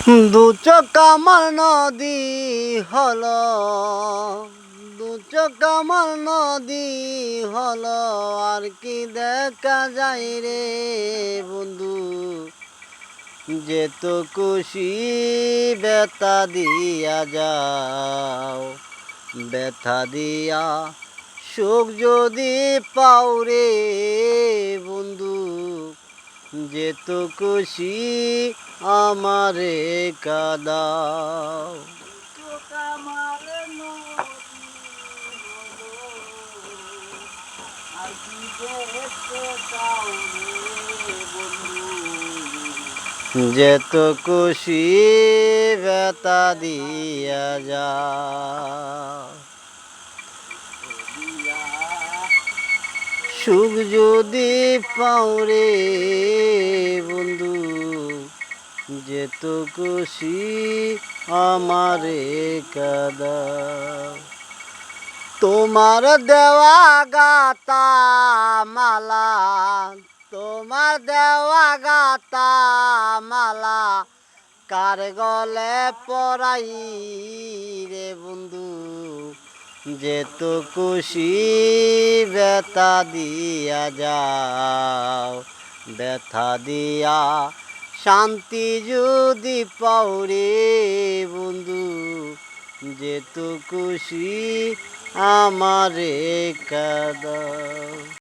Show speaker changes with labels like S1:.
S1: দু চোখ আমার নদী হলো, দু চোখ আমার নদী হলো, আর কি দেখা যায় রে বন্ধু, যে তো খুশি ব্যথা দিয়া যাও, ব্যথা দিয়া সুখ যদি পাও রে বন্ধু, যে তো খুশি আমারে কাদাও। যে তো খুশি ব্যথা দিয়া যা, সুখ যদি পাও রে বন্ধু, যে তো খুশি আমারে কাদাও। তোমার দেওয়া গাতা মালা, তোমার দেওয়া গাতা মালা কার গলে পরাই রে বন্ধু, যে তো খুশি ব্যথা দিয়া যাও, ব্যথা দিয়া শান্তি যদি পাও রে বন্ধু, যে তো খুশি আমারে কাদাও।